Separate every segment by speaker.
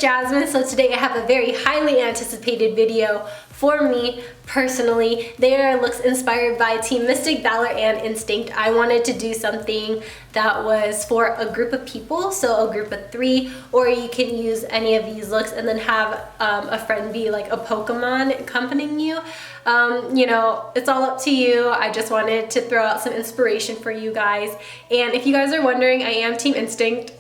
Speaker 1: Jasmine. So today I have a very highly anticipated video for me personally. They are looks inspired by Team Mystic, Valor, and Instinct. I wanted to do something that was for a group of people, so a group of 3, or you can use any of these looks and then have a friend be like a Pokemon accompanying you. You know, it's all up to you. I just wanted to throw out some inspiration for you guys. And if you guys are wondering, I am Team Instinct.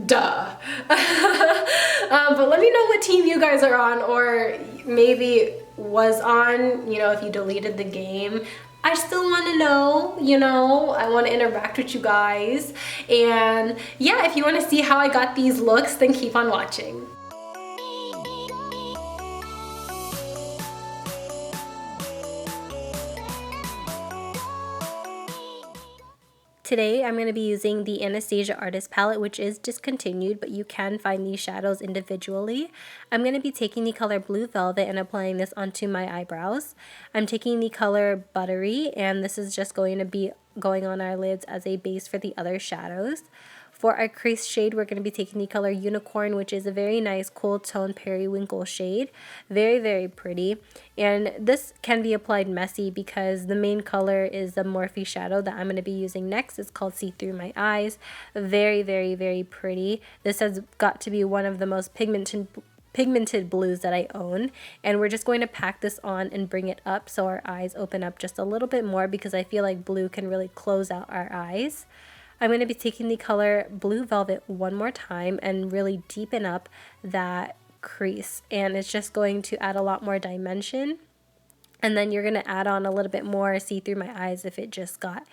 Speaker 1: Duh. But let me know what team you guys are on, or maybe was on, you know, if you deleted the game. I still want to know, you know, I want to interact with you guys. And yeah, if you want to see how I got these looks, then keep on watching. Today I'm going to be using the Anastasia Artist Palette, which is discontinued, but you can find these shadows individually. I'm going to be taking the color Blue Velvet and applying this onto my eyebrows. I'm taking the color Buttery, and this is just going to be going on our lids as a base for the other shadows. For our crease shade, we're going to be taking the color Unicorn, which is a very nice cool tone periwinkle shade. Very, very pretty. And this can be applied messy because the main color is the Morphe shadow that I'm going to be using next. It's called See Through My Eyes. Very, very, very pretty. This has got to be one of the most pigmented blues that I own, and we're just going to pack this on and bring it up so our eyes open up just a little bit more, because I feel like blue can really close out our eyes. I'm going to be taking the color Blue Velvet one more time and really deepen up that crease, and it's just going to add a lot more dimension. And then you're going to add on a little bit more See Through My Eyes if it just got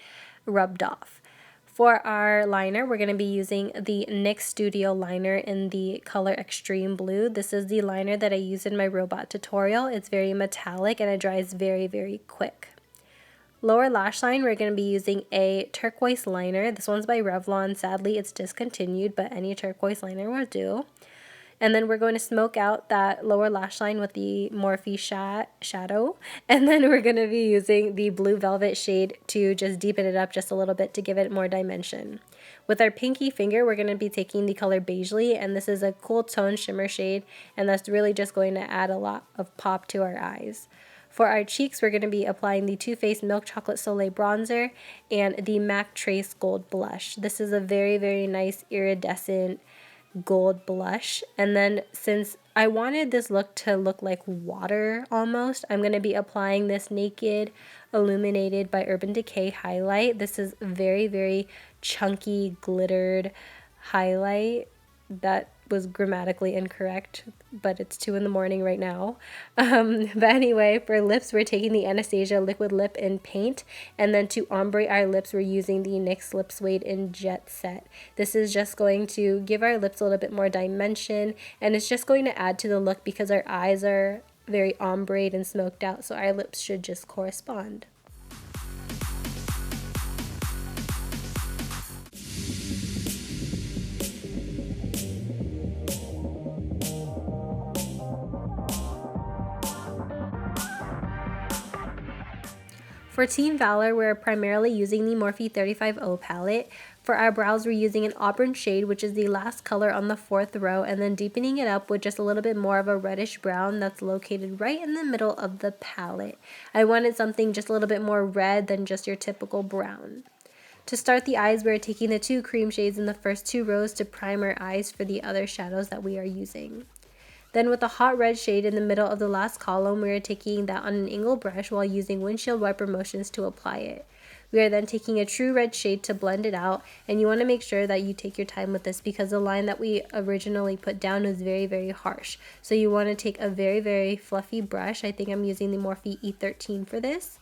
Speaker 1: rubbed off. For our liner, we're going to be using the NYX Studio liner in the color Extreme Blue. This is the liner that I use in my robot tutorial. It's very metallic and it dries very, very quick. Lower lash line, we're going to be using a turquoise liner. This one's by Revlon. Sadly, it's discontinued, but any turquoise liner will do. And then we're going to smoke out that lower lash line with the Morphe shadow. And then we're going to be using the Blue Velvet shade to just deepen it up just a little bit to give it more dimension. With our pinky finger, we're going to be taking the color Beigely, and this is a cool tone shimmer shade, and that's really just going to add a lot of pop to our eyes. For our cheeks, we're going to be applying the Too Faced Milk Chocolate Soleil bronzer and the MAC Trace Gold blush. This is a very, very nice iridescent gold blush. And then since I wanted this look to look like water almost, I'm going to be applying this Naked Illuminated by Urban Decay highlight. This is very, very chunky glittered highlight. That was grammatically incorrect, but it's 2 in the morning right now. But anyway, for lips, we're taking the Anastasia Liquid Lip in Paint, and then to ombre our lips, we're using the NYX Lip Suede in Jet Set. This is just going to give our lips a little bit more dimension, and it's just going to add to the look because our eyes are very ombreed and smoked out, so our lips should just correspond. For Team Valor, we're primarily using the Morphe 35O palette. For our brows, we're using an auburn shade, which is the last color on the 4th row, and then deepening it up with just a little bit more of a reddish brown that's located right in the middle of the palette. I wanted something just a little bit more red than just your typical brown. To start the eyes, we're taking the 2 cream shades in the first 2 rows to prime our eyes for the other shadows that we are using. Then with a hot red shade in the middle of the last column, we are taking that on an angle brush while using windshield wiper motions to apply it. We are then taking a true red shade to blend it out, and you want to make sure that you take your time with this because the line that we originally put down was very, very harsh. So you want to take a very, very fluffy brush. I think I'm using the Morphe E13 for this.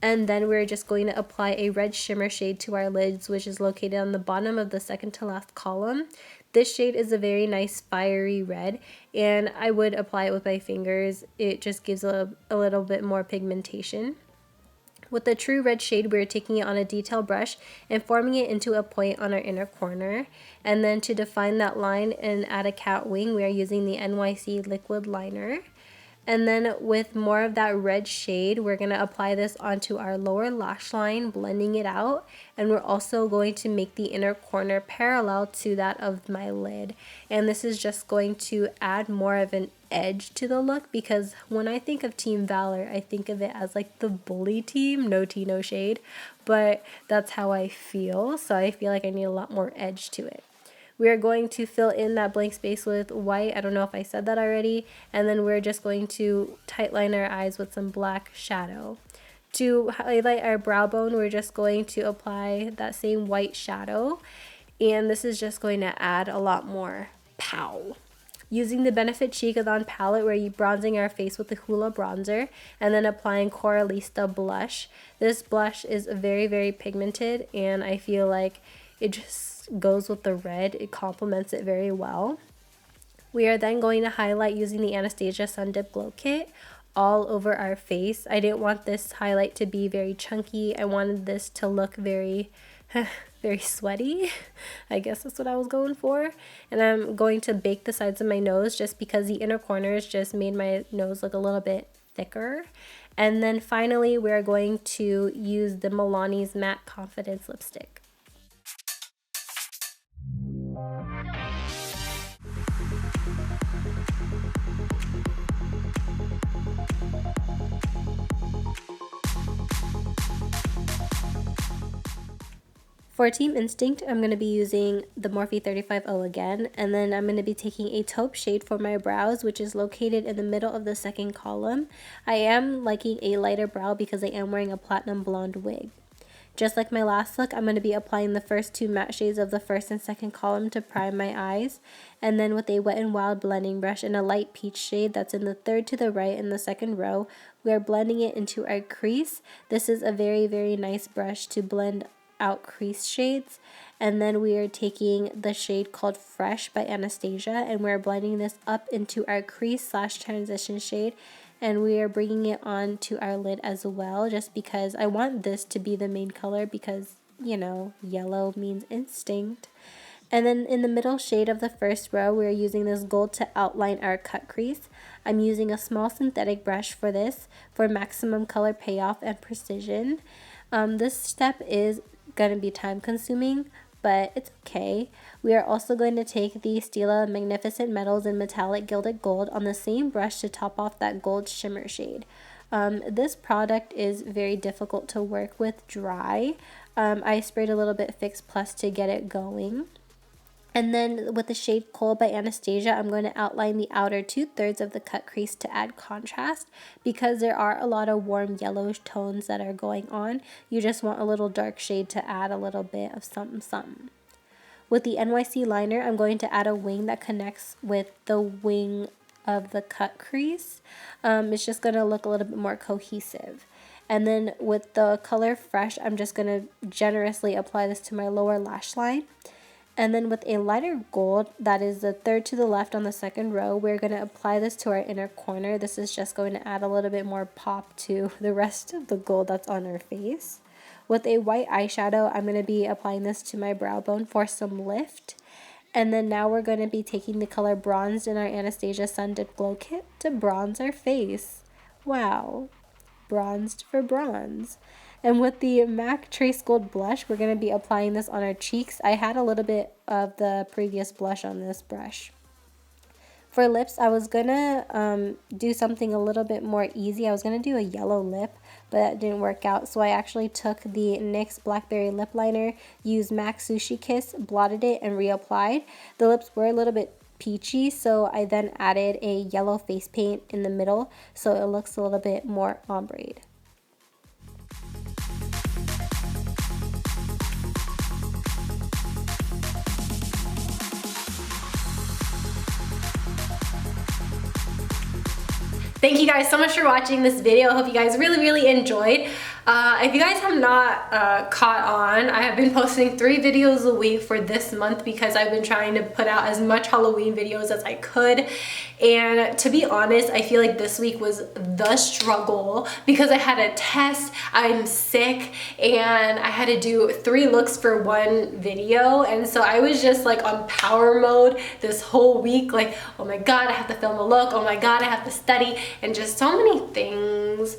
Speaker 1: And then we're just going to apply a red shimmer shade to our lids, which is located on the bottom of the second to last column. This shade is a very nice fiery red, and I would apply it with my fingers. It just gives a little bit more pigmentation. With the true red shade, we're taking it on a detail brush and forming it into a point on our inner corner. And then to define that line and add a cat wing, we are using the NYX Liquid Liner. And then with more of that red shade, we're going to apply this onto our lower lash line, blending it out. And we're also going to make the inner corner parallel to that of my lid. And this is just going to add more of an edge to the look, because when I think of Team Valor, I think of it as like the bully team, no tea, no shade. But that's how I feel. So I feel like I need a lot more edge to it. We are going to fill in that blank space with white. I don't know if I said that already. And then we're just going to tightline our eyes with some black shadow. To highlight our brow bone, we're just going to apply that same white shadow. And this is just going to add a lot more pow. Using the Benefit Cheekadon palette, we're bronzing our face with the Hoola bronzer and then applying Coralista blush. This blush is very, very pigmented, and I feel like it just goes with the red. It complements it very well. We are then going to highlight using the Anastasia Sun Dip Glow Kit all over our face. I didn't want this highlight to be very chunky. I wanted this to look very very sweaty. I guess that's what I was going for. And I'm going to bake the sides of my nose just because the inner corners just made my nose look a little bit thicker. And then finally, we're going to use the Milani's Matte Confidence Lipstick. For Team Instinct, I'm going to be using the Morphe 35O again, and then I'm going to be taking a taupe shade for my brows, which is located in the middle of the second column. I am liking a lighter brow because I am wearing a platinum blonde wig. Just like my last look, I'm going to be applying the first two matte shades of the first and second column to prime my eyes, and then with a Wet n Wild blending brush in a light peach shade that's in the third to the right in the second row, we are blending it into our crease. This is a very, very nice brush to blend out crease shades. And then we are taking the shade called Phresh by Anastasia, and we're blending this up into our crease / transition shade, and we are bringing it on to our lid as well, just because I want this to be the main color, because, you know, yellow means instinct. And then in the middle shade of the first row, we're using this gold to outline our cut crease. I'm using a small synthetic brush for this for maximum color payoff and precision. This step is going to be time consuming, but it's okay. We are also going to take the Stila Magnificent Metals in Metallic Gilded Gold on the same brush to top off that gold shimmer shade. This product is very difficult to work with dry. I sprayed a little bit Fix Plus to get it going. And then with the shade Coal by Anastasia, I'm going to outline the outer 2/3 of the cut crease to add contrast, because there are a lot of warm yellowish tones that are going on. You just want a little dark shade to add a little bit of something something. With the NYX liner, I'm going to add a wing that connects with the wing of the cut crease. It's just going to look a little bit more cohesive. And then with the color Phresh, I'm just going to generously apply this to my lower lash line. And then with a lighter gold, that is the third to the left on the second row, we're going to apply this to our inner corner. This is just going to add a little bit more pop to the rest of the gold that's on our face. With a white eyeshadow, I'm going to be applying this to my brow bone for some lift. And then now we're going to be taking the color Bronzed in our Anastasia Sun Dip Glow Kit to bronze our face. Wow. Bronzed for bronze. And with the MAC Trace Gold Blush, we're going to be applying this on our cheeks. I had a little bit of the previous blush on this brush. For lips, I was going to do something a little bit more easy. I was going to do a yellow lip, but that didn't work out. So I actually took the NYX Blackberry Lip Liner, used MAC Sushi Kiss, blotted it, and reapplied. The lips were a little bit peachy, so I then added a yellow face paint in the middle so it looks a little bit more ombre. Thank you guys so much for watching this video. I hope you guys really enjoyed. If you guys have not caught on, I have been posting 3 videos a week for this month because I've been trying to put out as much Halloween videos as I could. And to be honest, I feel like this week was the struggle because I had a test, I'm sick, and I had to do 3 looks for 1 video. And so I was just like on power mode this whole week, like, oh my god, I have to film a look, oh my god, I have to study, and just so many things.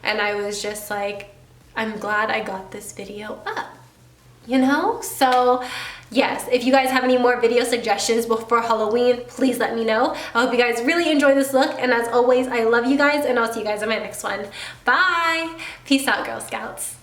Speaker 1: And I was just like, I'm glad I got this video up, you know? So yes, if you guys have any more video suggestions before Halloween, please let me know. I hope you guys really enjoy this look, and as always, I love you guys, and I'll see you guys in my next one. Bye! Peace out, Girl Scouts.